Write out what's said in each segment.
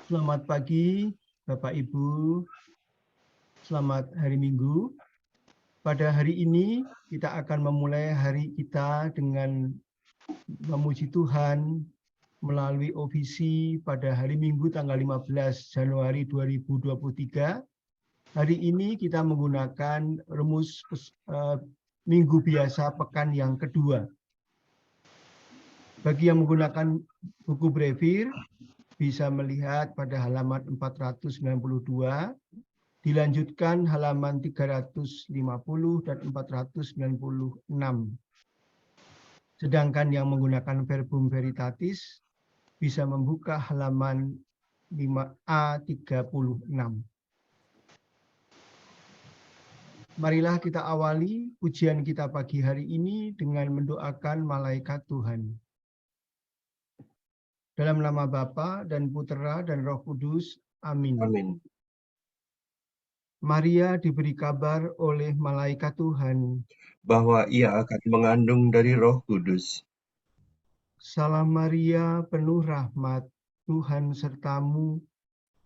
Selamat pagi, Bapak Ibu. Selamat hari Minggu. Pada hari ini kita akan memulai hari kita dengan memuji Tuhan melalui OVC pada hari Minggu tanggal 15 Januari 2023. Hari ini kita menggunakan rumus Minggu biasa pekan yang kedua. Bagi yang menggunakan buku Brevir, bisa melihat pada halaman 492, dilanjutkan halaman 350 dan 496. Sedangkan yang menggunakan verbum veritatis bisa membuka halaman 5A36. Marilah kita awali pujian kita pagi hari ini dengan mendoakan malaikat Tuhan. Dalam nama Bapa dan Putera dan Roh Kudus. Amin. Amin. Maria diberi kabar oleh malaikat Tuhan Bahwa ia akan mengandung dari Roh Kudus. Salam Maria, penuh rahmat, Tuhan sertamu.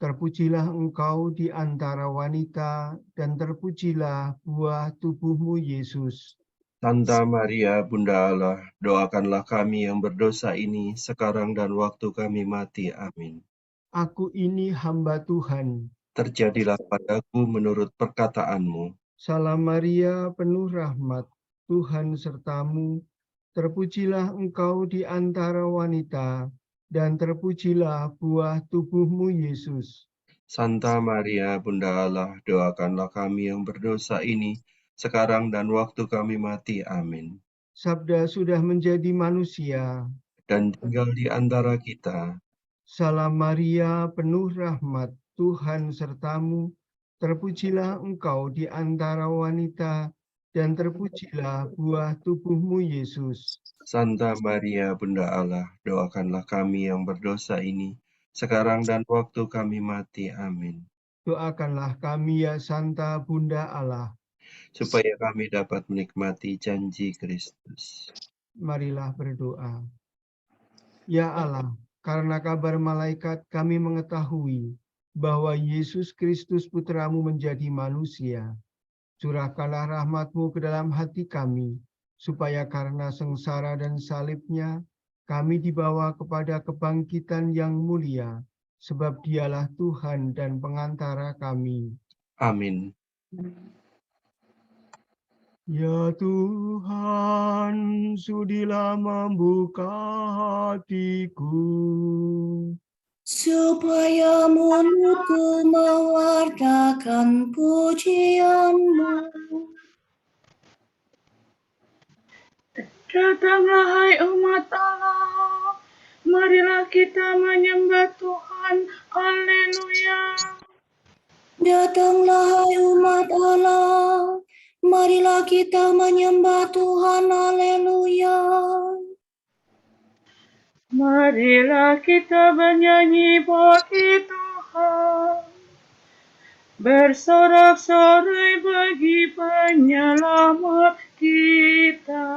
Terpujilah engkau di antara wanita, dan terpujilah buah tubuhmu, Yesus. Santa Maria, Bunda Allah, doakanlah kami yang berdosa ini sekarang dan waktu kami mati. Amin. Aku ini hamba Tuhan. Terjadilah padaku menurut perkataanmu. Salam Maria, penuh rahmat, Tuhan sertamu. Terpujilah engkau di antara wanita, dan terpujilah buah tubuhmu, Yesus. Santa Maria, Bunda Allah, doakanlah kami yang berdosa ini sekarang dan waktu kami mati. Amin. Sabda sudah menjadi manusia dan tinggal di antara kita. Salam Maria, penuh rahmat, Tuhan sertamu. Terpujilah engkau di antara wanita, dan terpujilah buah tubuhmu, Yesus. Santa Maria, Bunda Allah, doakanlah kami yang berdosa ini, sekarang dan waktu kami mati. Amin. Doakanlah kami ya Santa Bunda Allah, supaya kami dapat menikmati janji Kristus. Marilah berdoa. Ya Allah, karena kabar malaikat kami mengetahui bahwa Yesus Kristus Putramu menjadi manusia. Curahkanlah rahmat-Mu ke dalam hati kami, supaya karena sengsara dan salibnya, kami dibawa kepada kebangkitan yang mulia, sebab Dialah Tuhan dan pengantara kami. Amin. Ya Tuhan, sudilah membuka hatiku, supaya mulutku mewartakan pujian-Mu. Datanglah hai umat Allah, marilah kita menyembah Tuhan, haleluya. Datanglah hai umat Allah, marilah kita menyembah Tuhan, haleluya. Marilah kita bernyanyi bagi Tuhan, bersorak-sorai bagi penyelamat kita,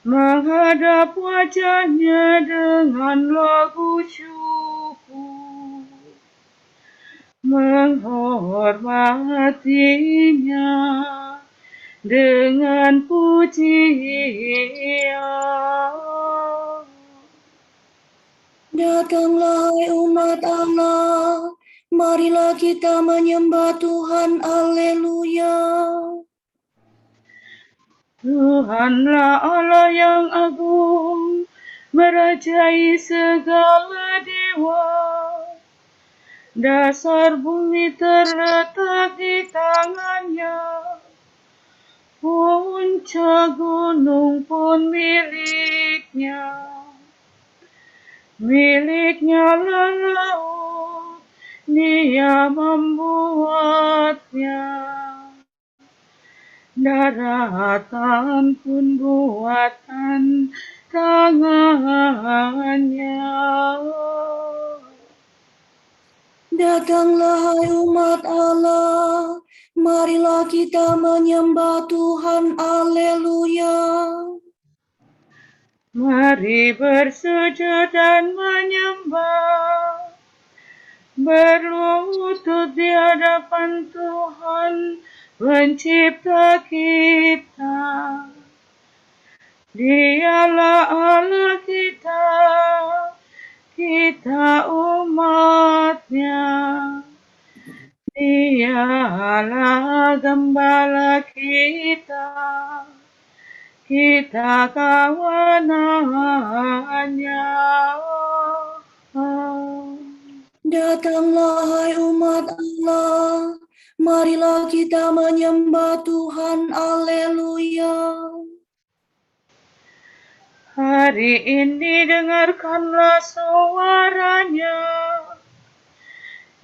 menghadap wajahnya dengan lagu syukur, menghormatinya dengan pujian. Datanglah hai umat Allah, marilah kita menyembah Tuhan, haleluya. Tuhanlah Allah yang agung, merajai segala dewa. Dasar bumi terletak di tangannya, puncak gunung pun miliknya. Miliknya lah laut, Dia membuatnya. Daratan pun buatan tangannya. Datanglah hai umat Allah, marilah kita menyembah Tuhan, haleluya. Mari bersujud dan menyembah, berlutut di hadapan Tuhan Pencipta kita. Dialah Allah kita, kita umat-Nya. Dialah gembala kita, kita kawanannya. Datanglah hai umat Allah, marilah kita menyembah Tuhan. Haleluya. Hari ini dengarkanlah suaranya,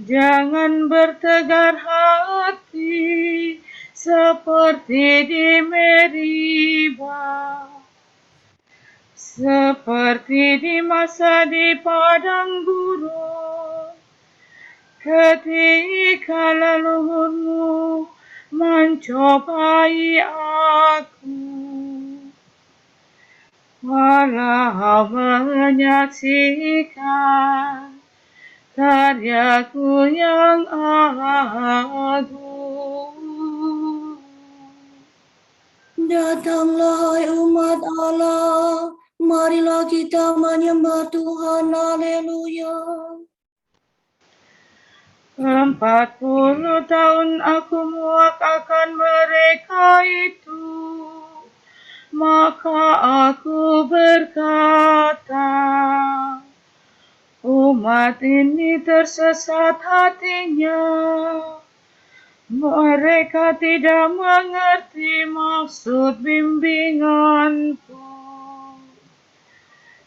jangan bertegar hati seperti di Meriba, seperti di masa di padang gurun, ketika leluhurmu mencobai aku. Walau menyaksikan karyaku yang agung. Datanglah hai umat Allah, marilah kita menyembah Tuhan. Haleluya. 40 tahun aku muak akan mereka itu, maka aku berkata, umat ini tersesat hatinya, mereka tidak mengerti maksud bimbinganku.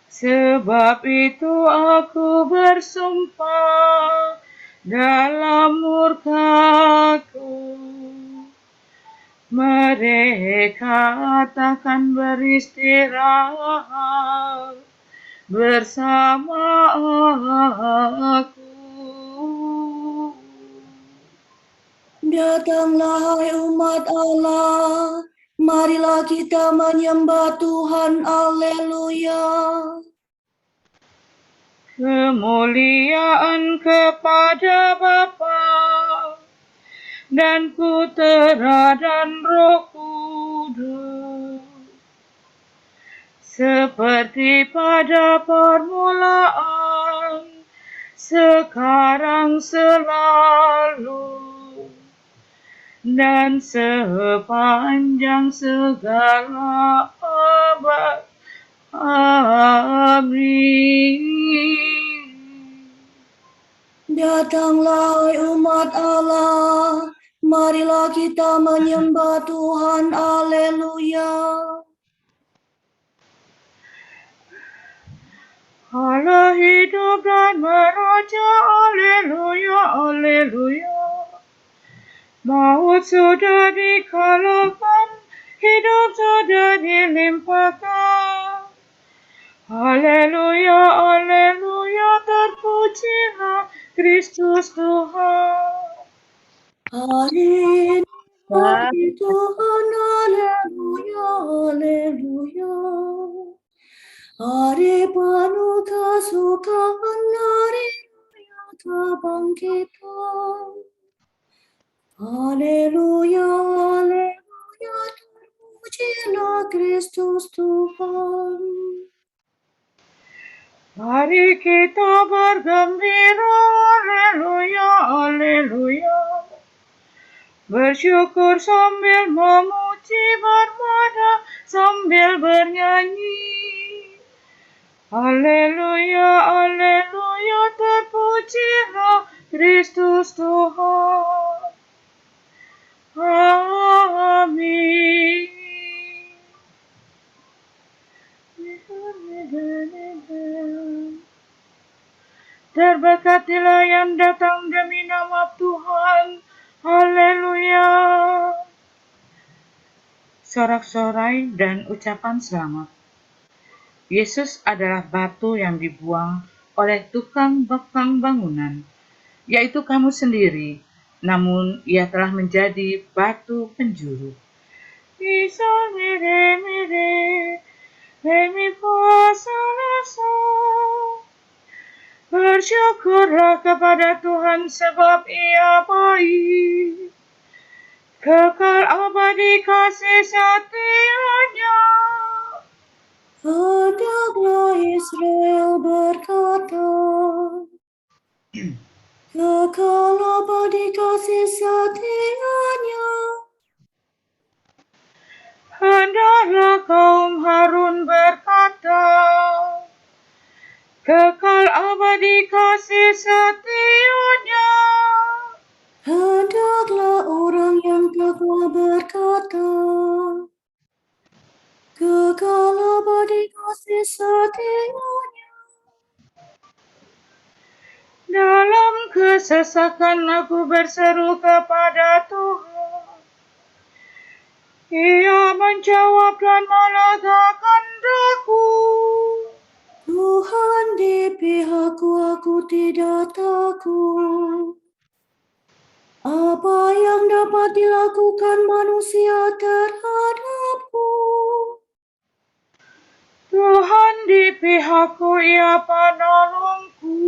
Sebab itu aku bersumpah dalam murkaku, mereka takkan beristirahat bersama aku. Datanglah hai umat Allah, marilah kita menyembah Tuhan. Haleluya. Kemuliaan kepada Bapa dan Putera dan Roh Kudus, seperti pada permulaan, sekarang, selalu, dan sepanjang segala abad. Amin. Datanglah hai umat Allah, marilah kita menyembah Tuhan. Haleluya. Allah hidup dan meraja, haleluya, haleluya. Maut sudah dikalahkan, hidup sudah dilimpahkan. Haleluya, haleluya, terpujilah Kristus Tuhan. Hari Tuhan, haleluya, haleluya. Hari penuh kesukaan, hari nyata bangkitan. Haleluya, haleluya, terpujilah Kristus Tuhan. Mari kita bergembira, haleluya, haleluya. Bersyukur sambil memuji, bermada sambil bernyanyi. Haleluya, haleluya, terpujilah Kristus Tuhan. Amin. Terberkatilah yang datang demi nama Tuhan. Haleluya. Sorak-sorai dan ucapan selamat. Yesus adalah batu yang dibuang oleh tukang bekang bangunan, yaitu kamu sendiri, namun ia telah menjadi batu penjuru. Bersyukur Bersyukurlah kepada Tuhan sebab Ia baik. Kekal abadi kasih setia-Nya. Hendaklah Israel berkata, kekal abadi kasih setia-Nya. Hendaklah kaum Harun berkata, kekal abadi kasih setia-Nya. Hendaklah orang yang takwa berkata, kekal abadi kasih setia-Nya. Dalam kesesakan aku berseru kepada Tuhan. Ia menjawab dan melegakan daku. Tuhan di pihakku, aku tidak takut. Apa yang dapat dilakukan manusia terhadapku? Tuhan di pihakku, Ia penolongku.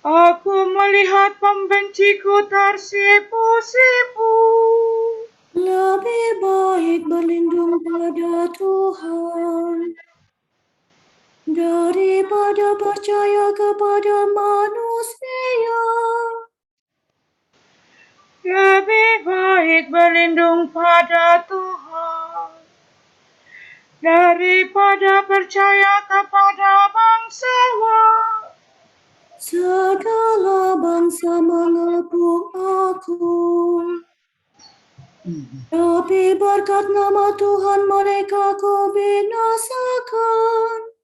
Aku melihat pembenciku tersipu-sipu. Lebih baik berlindung pada Tuhan daripada percaya kepada manusia. Lebih baik berlindung pada Tuhan daripada percaya kepada bangsawan. Segala bangsa mengepung aku, tapi berkat nama Tuhan mereka ku binasakan.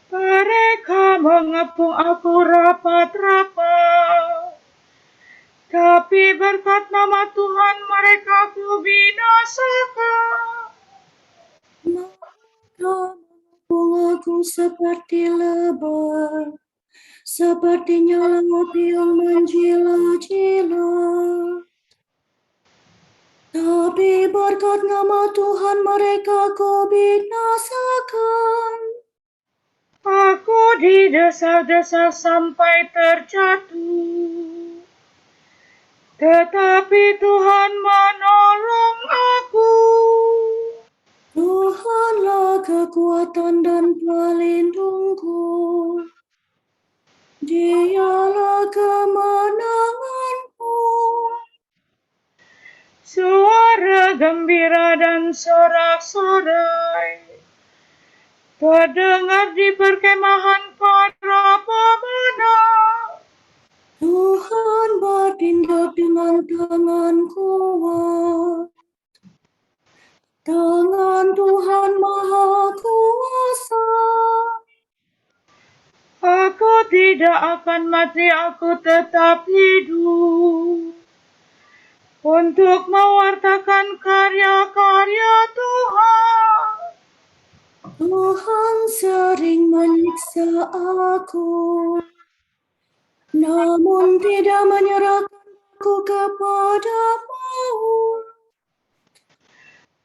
Mereka mengepung aku rapat-rapat, tapi berkat nama Tuhan mereka ku binasakan. Mereka mengepung aku seperti lebah, seperti nyala api yang menjilat-jilat. Tapi berkat nama Tuhan mereka ku binasakan. Aku didesak-desak sampai terjatuh, tetapi Tuhan menolong aku. Tuhanlah kekuatan dan pelindungku. Dialah kemenanganku. Suara gembira dan sorak-sorai terdengar di perkemahan para pemenang. Tuhan bertindak dengan tangan kuat. Tangan Tuhan Maha Kuasa. Aku tidak akan mati, aku tetap hidup untuk mewartakan karya-karya Tuhan. Tuhan sering menyiksa aku, namun tidak menyerahkan aku kepada maut.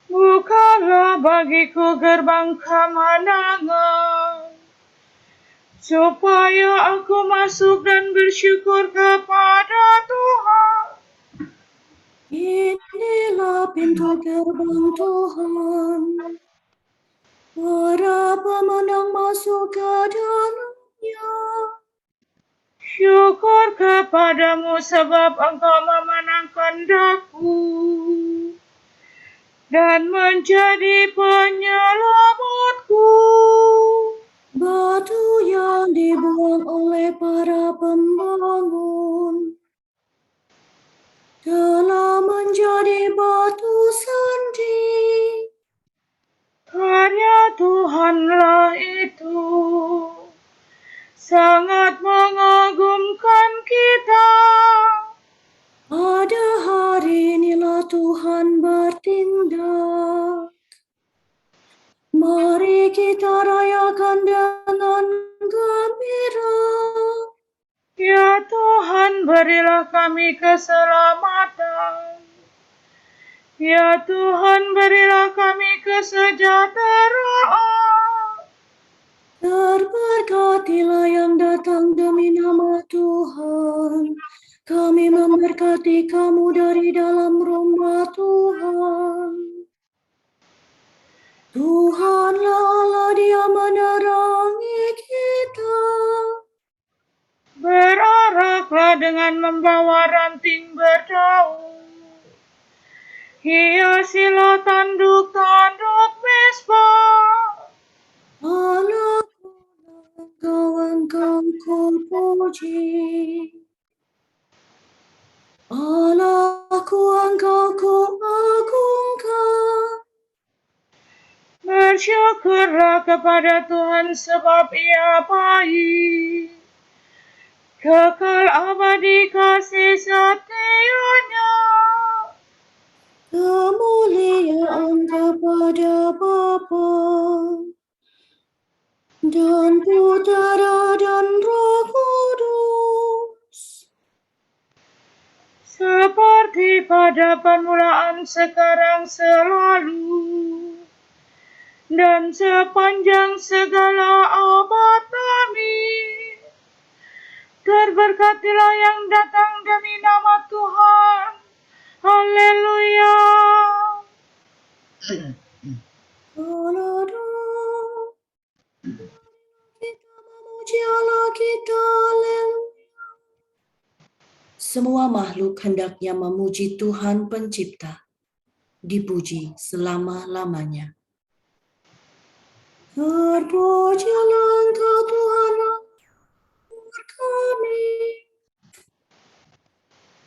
Bukalah bagiku gerbang kemenangan, supaya aku masuk dan bersyukur kepada Tuhan. Inilah pintu gerbang Tuhan. Para pemenang masuk ke dalamnya. Syukur kepadamu sebab engkau memenangkan daku dan menjadi penyelamatku. Batu yang dibuang oleh para pembangun telah menjadi batu sandi. Karya Tuhanlah itu, sangat mengagumkan kita. Pada hari inilah Tuhan bertindak. Mari kita rayakan dengan gembira. Ya Tuhan, berilah kami keselamatan. Ya Tuhan, berilah kami kesejahteraan. Terberkatilah yang datang demi nama Tuhan. Kami memberkati kamu dari dalam rumah Tuhan. Tuhanlah Allah, Dia menerangi kita. Beraraklah dengan membawa ranting berdaun. Hiasilah tanduk-tanduk mezbah. Anakku, engkau kupuji. Allahku, engkau kuagungkan. Bersyukurlah kepada Tuhan sebab Ia baik. Kekal abadi kasih setianya. Kemuliaan kepada Bapa dan Putera dan Roh Kudus. Seperti pada permulaan, sekarang, selalu, dan sepanjang segala abad. Amin. Terberkatilah yang datang demi nama Tuhan. Haleluya. Kita memuji Allah kita, haleluya. Semua makhluk hendaknya memuji Tuhan Pencipta, dipuji selama-lamanya. Terpujilah Engkau Tuhan kami.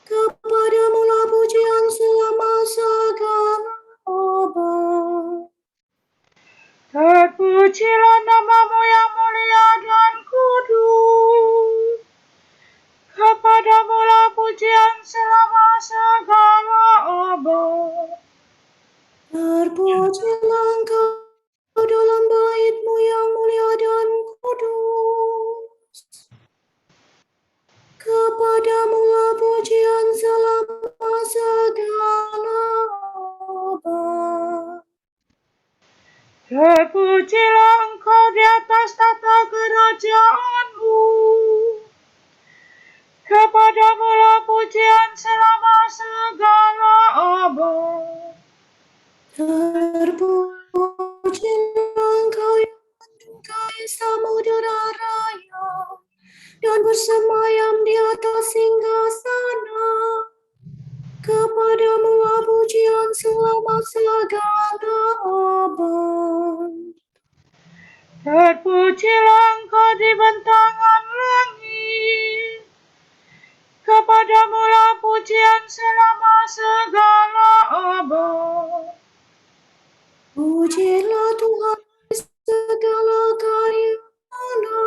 Kepadamu lah pujian selama segala abad. Terpujilah namamu yang mulia dan kudus. Kepadamu lah pujian selama segala abad. Terpujilah Engkau dalam bait-Mu yang mulia dan kudus. Kepadamu lah pujian selama segala abad. Terpujilah Engkau di atas tata kerajaan-Mu. Kepadamu lah pujian selama segala abad. Terpujilah Engkau yang menunggangi samudera raya dan bersemayam di atas singgasana. Kepadamu lah pujian selama segala abad. Terpujilah Engkau di bentangan langit. Kepadamu lah pujian selama segala abad. Pujilah Tuhan segala karya-Nya.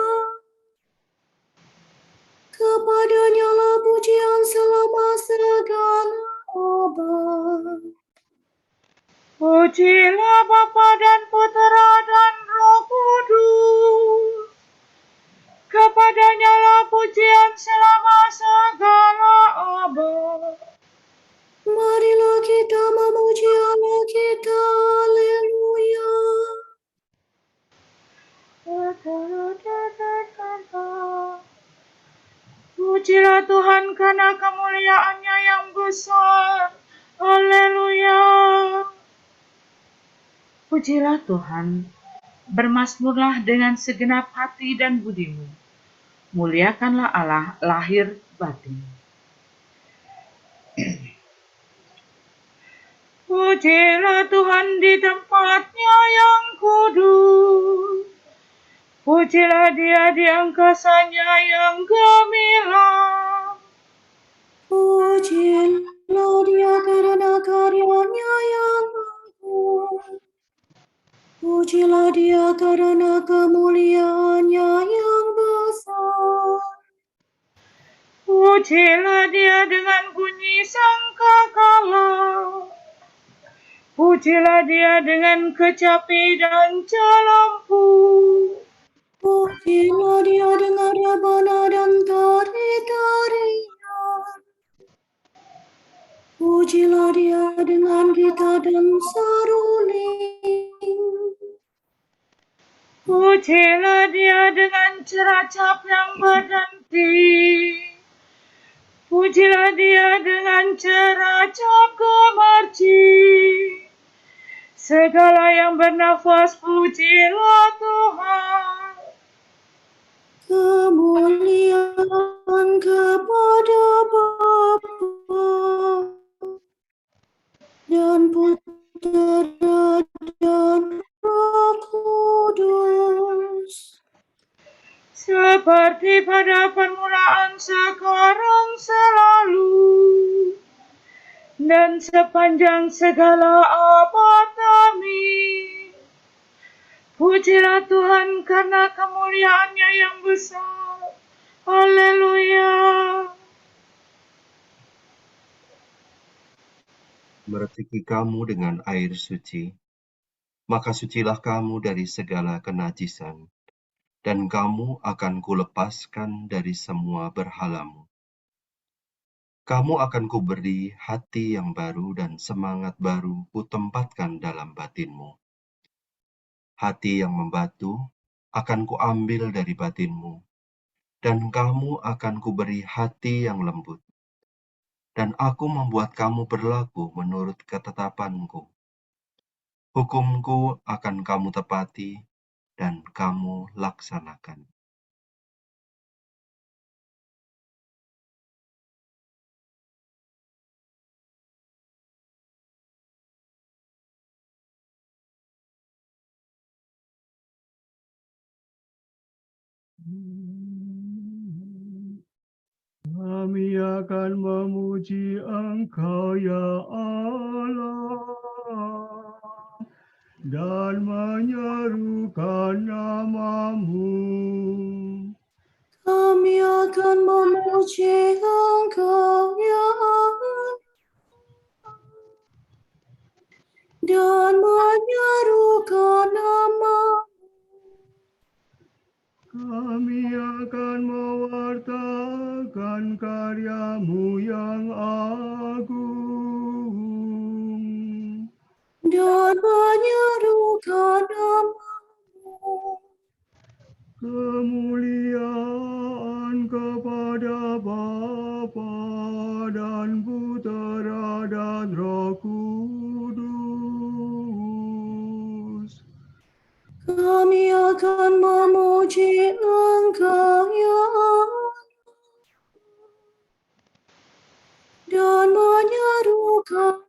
Kepadanya lah pujian selama segala abad. Pujilah Bapa dan Putera dan Roh Kudus. Kepadanya lah pujian selama segala abad. Marilah kita memuji Allah kita, haleluya. Pujilah Tuhan karena kemuliaan-Nya yang besar. Haleluya. Pujilah Tuhan, bermazmurlah dengan segenap hati dan budimu. Muliakanlah Allah lahir batin. Pujilah Tuhan di tempatnya yang kudus. Pujilah Dia di angkasanya yang gemilang. Pujilah Dia karena karya-Nya yang agung. Pujilah Dia karena kemuliaan-Nya yang besar. Pujilah Dia dengan bunyi sangkakala. Pujilah Dia dengan kecapi dan celembu. Pujilah Dia dengan rebana dan tari-tarian. Pujilah Dia dengan gitar dan seruling. Pujilah Dia dengan ceracap yang berhenti. Pujilah Dia dengan ceracap gemercik. Segala yang bernafas, pujilah Tuhan. Kemuliaan kepada Bapa dan Putera dan Roh Kudus. Seperti pada permulaan, sekarang, selalu, dan sepanjang segala abad. Amin. Pujilah Tuhan karena kemuliaan-Nya yang besar. Haleluya. Meretiki kamu dengan air suci, maka sucilah kamu dari segala kenajisan, dan kamu akan kulepaskan dari semua berhalamu. Kamu akan kuberi hati yang baru dan semangat baru kutempatkan dalam batinmu. Hati yang membatu akan kuambil dari batinmu, dan kamu akan kuberi hati yang lembut. Dan aku membuat kamu berlaku menurut ketetapanku. Hukumku akan kamu tepati, dan kamu laksanakan. Kami akan memuji Engkau, ya Allah, dan menyerukan nama-Mu. Kami akan memuji Engkau, ya Allah, dan menyerukan nama-Mu. Kami akan mewartakan karya-Mu yang agung. Dan menyerukan nama-Mu. Kemuliaan kepada Bapa dan Putera dan Roh Kudus. Kami akan memuji Engkau, ya Allah, dan menyerukan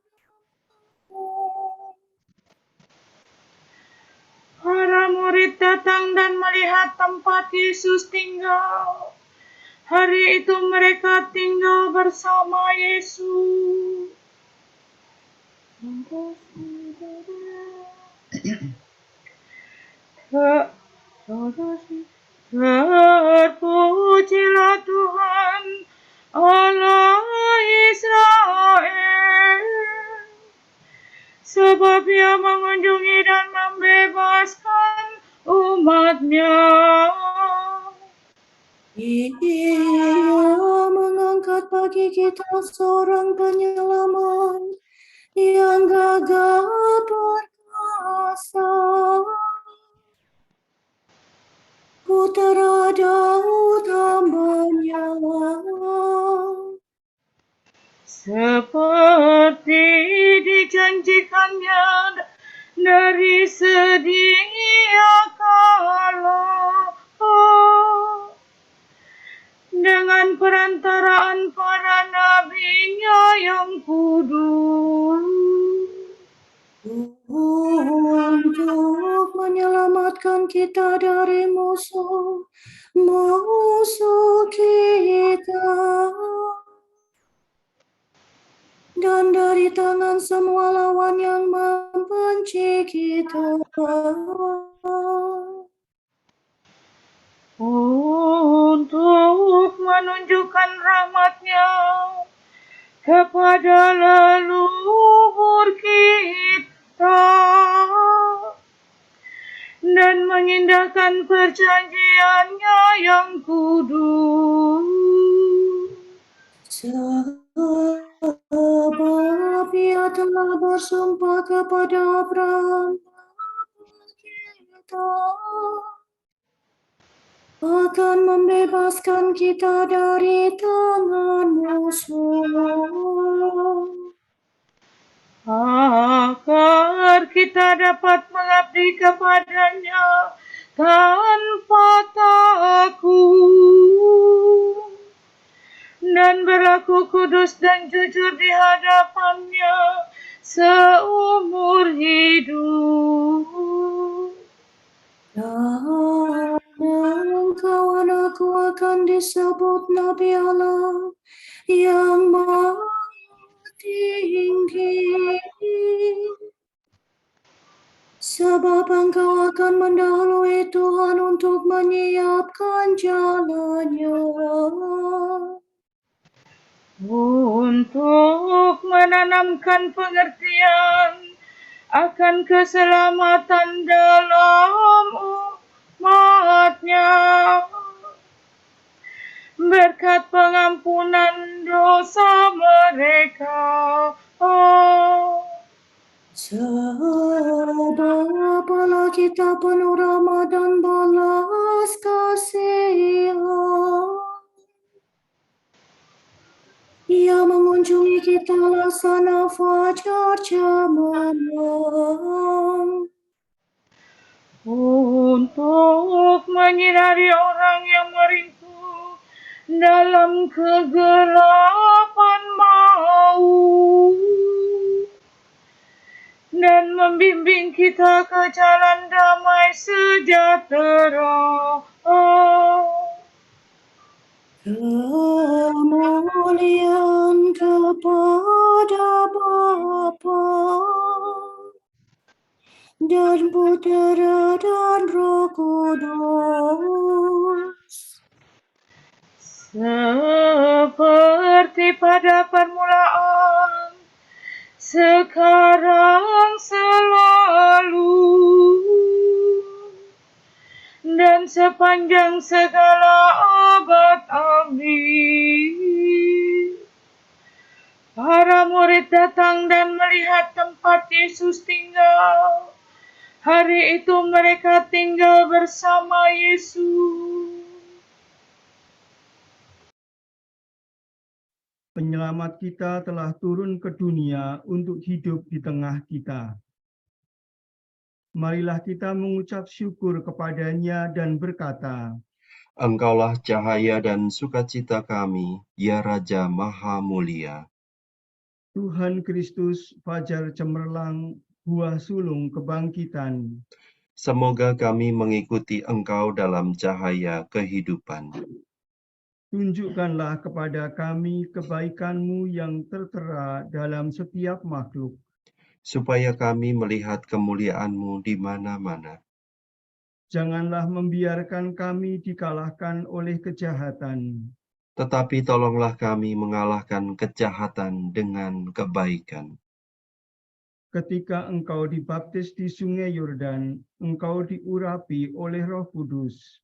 Para murid datang dan melihat tempat Yesus tinggal. Hari itu mereka tinggal bersama Yesus. Terpujilah Tuhan Allah Israel, sebab Ia mengunjungi dan membebaskan umat-Nya. Ia mengangkat bagi kita seorang penyelamat yang gagah perkasa, Putera Daud hamba-Nya. Seperti dijanjikannya dari sedia kala, dengan perantaraan para nabi-Nya yang kudus, untuk menyelamatkan kita dari musuh kita, dan dari tangan semua lawan yang membenci kita, untuk menunjukkan rahmat-Nya kepada leluhur kita, dan mengindahkan perjanjian-Nya yang kudus. Sebab Ia telah bersumpah kepada Abraham, kata akan membebaskan kita dari tangan musuh. Agar kita dapat mengabdi kepadanya tanpa takut dan berlaku kudus dan jujur di hadapannya seumur hidup. Dan engkau anakku akan disebut Nabi Allah yang Maha Tinggi. Sebab engkau akan mendahului Tuhan untuk menyiapkan jalannya. Untuk menanamkan pengertian akan keselamatan dalam umatnya. Berkat pengampunan dosa mereka. Sebab Allah kita penuh rahmat dan balas kasihan. Ia mengunjungi kita laksana fajar cemerlang. Untuk menyinari orang yang meringkuk dalam kegelapan maut dan membimbing kita ke jalan damai sejahtera. Kemuliaan kepada Bapa dan Putera dan Roh Kudus. Seperti pada permulaan, sekarang, selalu, dan sepanjang segala abad. Amin. Para murid datang dan melihat tempat Yesus tinggal. Hari itu mereka tinggal bersama Yesus. Penyelamat kita telah turun ke dunia untuk hidup di tengah kita. Marilah kita mengucap syukur kepadanya dan berkata, Engkaulah cahaya dan sukacita kami, ya Raja Maha Mulia. Tuhan Kristus, fajar cemerlang, buah sulung kebangkitan. Semoga kami mengikuti Engkau dalam cahaya kehidupan. Tunjukkanlah kepada kami kebaikan-Mu yang tertera dalam setiap makhluk, supaya kami melihat kemuliaan-Mu di mana-mana. Janganlah membiarkan kami dikalahkan oleh kejahatan, Tetapi tolonglah kami mengalahkan kejahatan dengan kebaikan. Ketika Engkau dibaptis di Sungai Yordan, Engkau diurapi oleh Roh Kudus.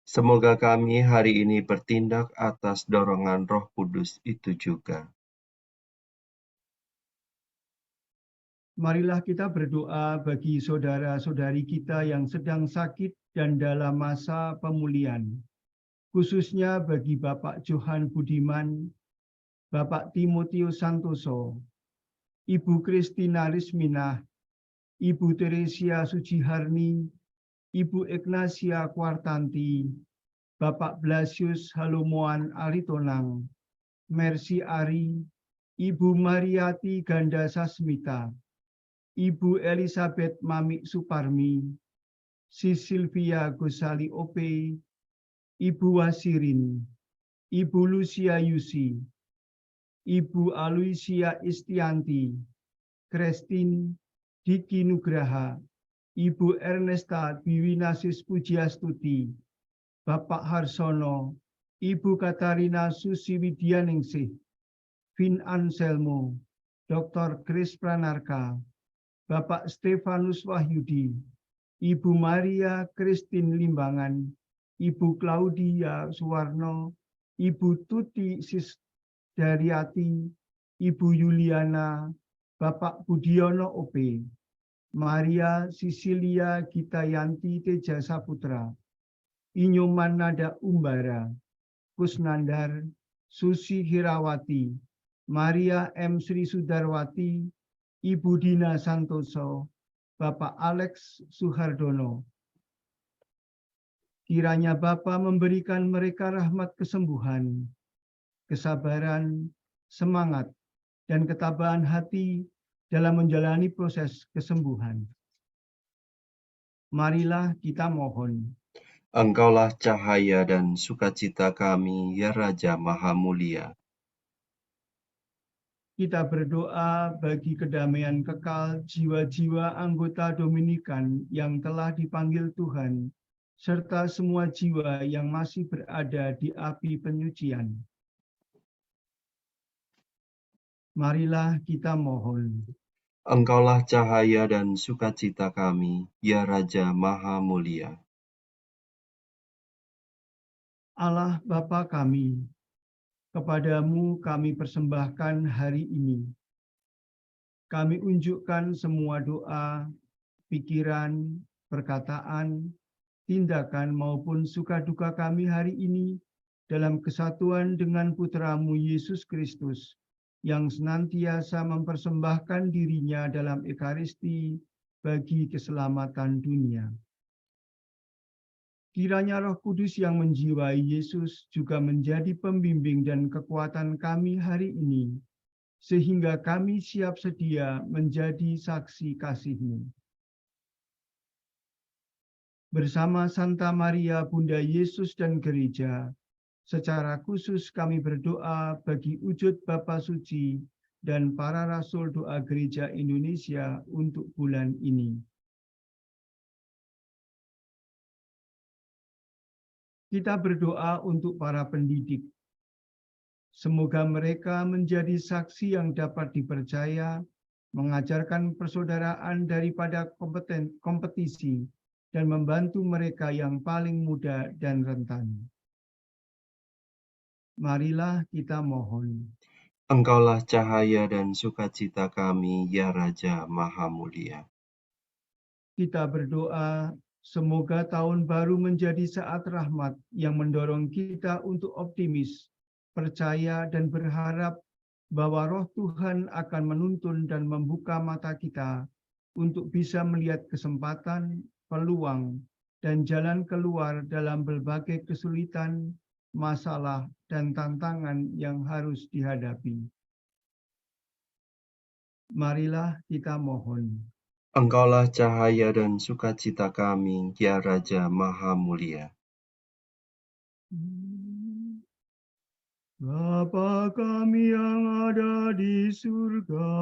Semoga kami hari ini bertindak atas dorongan Roh Kudus itu juga. Marilah kita berdoa bagi saudara-saudari kita yang sedang sakit dan dalam masa pemulihan, khususnya bagi Bapak Johan Budiman, Bapak Timotius Santoso, Ibu Kristina Risminah, Ibu Teresia Sujiharni, Ibu Ignacia Kwartanti, Bapak Blasius Halomoan Aritonang, Mercy Ari, Ibu Mariati Ganda Sasmita, Ibu Elizabeth Mamik Suparmi, Si Silvia Gosali Ope, Ibu Wasirin, Ibu Lucia Yusi, Ibu Aluisia Istianti, Kristin Diki Nugraha, Ibu Ernesta Biwinasis Pujiastuti, Bapak Harsono, Ibu Katarina Susi Widyaningsih, Vin Anselmo, Dr. Chris Pranarka, Bapak Stefanus Wahyudi, Ibu Maria Kristin Limbangan, Ibu Claudia Suwarno, Ibu Tuti Sisdaryati, Ibu Yuliana, Bapak Budiono Ope, Maria Sisilia Gitayanti Teja Saputra, Inyoman Nada Umbara, Kusnandar, Susi Hirawati, Maria M. Sri Sudarwati, Ibu Dina Santoso, Bapak Alex Suhardono. Kiranya Bapa memberikan mereka rahmat kesembuhan, kesabaran, semangat, dan ketabahan hati dalam menjalani proses kesembuhan. Marilah kita mohon. Engkaulah cahaya dan sukacita kami, ya Raja Maha Mulia. Kita berdoa bagi kedamaian kekal jiwa-jiwa anggota Dominikan yang telah dipanggil Tuhan, serta semua jiwa yang masih berada di api penyucian. Marilah kita mohon. Engkaulah cahaya dan sukacita kami, ya Raja Maha Mulia. Allah Bapa kami, kepadamu kami persembahkan hari ini. Kami unjukkan semua doa, pikiran, perkataan, tindakan maupun suka duka kami hari ini dalam kesatuan dengan Putra-Mu Yesus Kristus yang senantiasa mempersembahkan dirinya dalam Ekaristi bagi keselamatan dunia. Kiranya Roh Kudus yang menjiwai Yesus juga menjadi pembimbing dan kekuatan kami hari ini, sehingga kami siap sedia menjadi saksi kasih-Mu. Bersama Santa Maria Bunda Yesus dan Gereja, secara khusus kami berdoa bagi wujud Bapa Suci dan para Rasul Doa Gereja Indonesia untuk bulan ini. Kita berdoa untuk para pendidik. Semoga mereka menjadi saksi yang dapat dipercaya, mengajarkan persaudaraan daripada kompetisi, dan membantu mereka yang paling muda dan rentan. Marilah kita mohon. Engkaulah cahaya dan sukacita kami, ya Raja Maha Mulia. Kita berdoa, semoga tahun baru menjadi saat rahmat yang mendorong kita untuk optimis, percaya, dan berharap bahwa Roh Tuhan akan menuntun dan membuka mata kita untuk bisa melihat kesempatan, peluang, dan jalan keluar dalam berbagai kesulitan, masalah, dan tantangan yang harus dihadapi. Marilah kita mohon. Engkaulah cahaya dan sukacita kami, ya Raja Maha Mulia. Bapa kami yang ada di surga,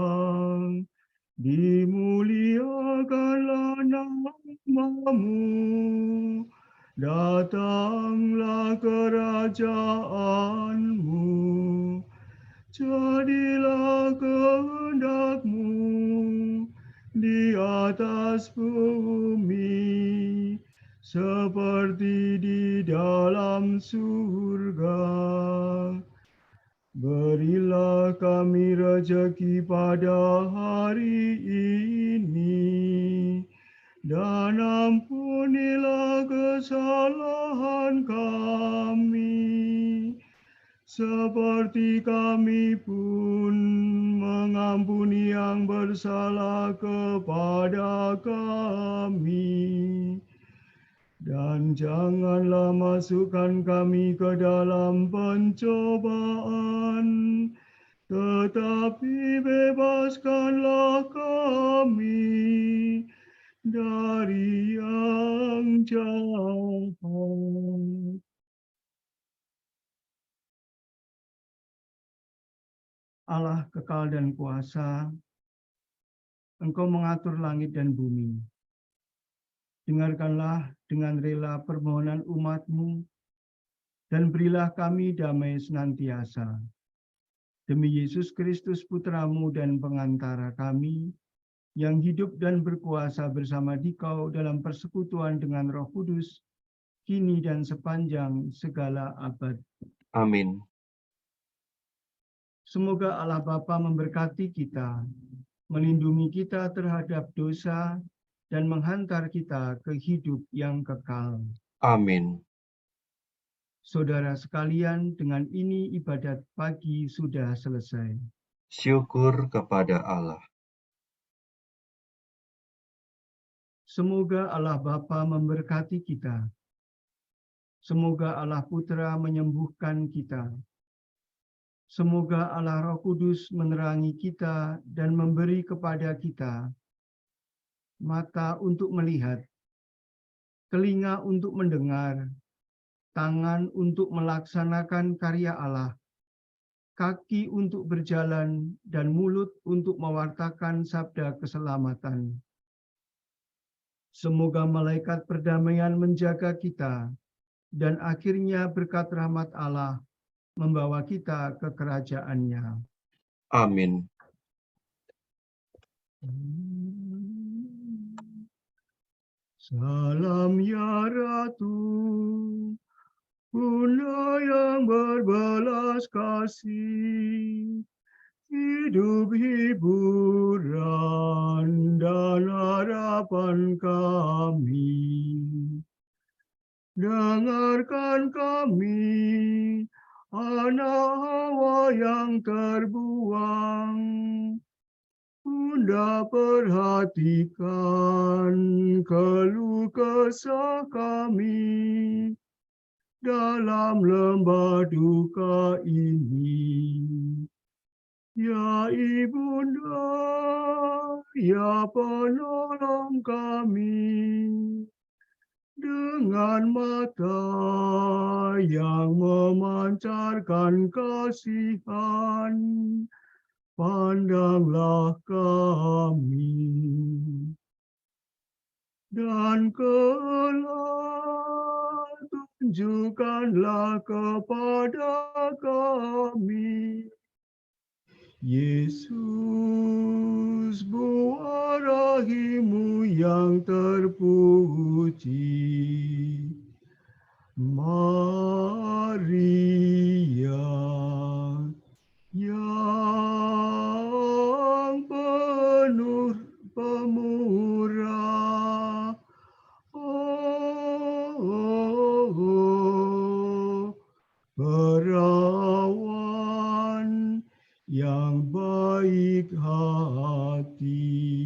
dimuliakanlah nama-Mu, datanglah kerajaan-Mu, jadilah kehendak-Mu di atas bumi, seperti di dalam surga. Berilah kami rezeki pada hari ini, dan ampunilah kesalahan kami, seperti kami pun mengampuni yang bersalah kepada kami. Dan janganlah masukkan kami ke dalam pencobaan, tetapi bebaskanlah kami dari yang jahat. Allah kekal dan kuasa, Engkau mengatur langit dan bumi. Dengarkanlah dengan rela permohonan umat-Mu, dan berilah kami damai senantiasa. Demi Yesus Kristus Putra-Mu dan pengantara kami, yang hidup dan berkuasa bersama Dikau dalam persekutuan dengan Roh Kudus, kini dan sepanjang segala abad. Amin. Semoga Allah Bapa memberkati kita, melindungi kita terhadap dosa, dan menghantar kita ke hidup yang kekal. Amin. Saudara sekalian, dengan ini ibadat pagi sudah selesai. Syukur kepada Allah. Semoga Allah Bapa memberkati kita. Semoga Allah Putra menyembuhkan kita. Semoga Allah Roh Kudus menerangi kita dan memberi kepada kita mata untuk melihat, telinga untuk mendengar, tangan untuk melaksanakan karya Allah, kaki untuk berjalan, dan mulut untuk mewartakan sabda keselamatan. Semoga malaikat perdamaian menjaga kita, dan akhirnya berkat rahmat Allah membawa kita ke kerajaan-Nya. Amin. Salam ya Ratu, Bunda yang berbelas kasih, hidup hiburan dan harapan kami. Dengarkan kami, anak Hawa yang terbuang. Bunda perhatikan keluh kesah kami dalam lembah duka ini. Ya Ibunda, ya penolong kami, dengan mata yang memancarkan kasihan, pandanglah kami, dan kelak tunjukkanlah kepada kami, Yesus, buah rahim-Mu yang terpuji. Maria yang penuh pemurah, perawan yang baik hati.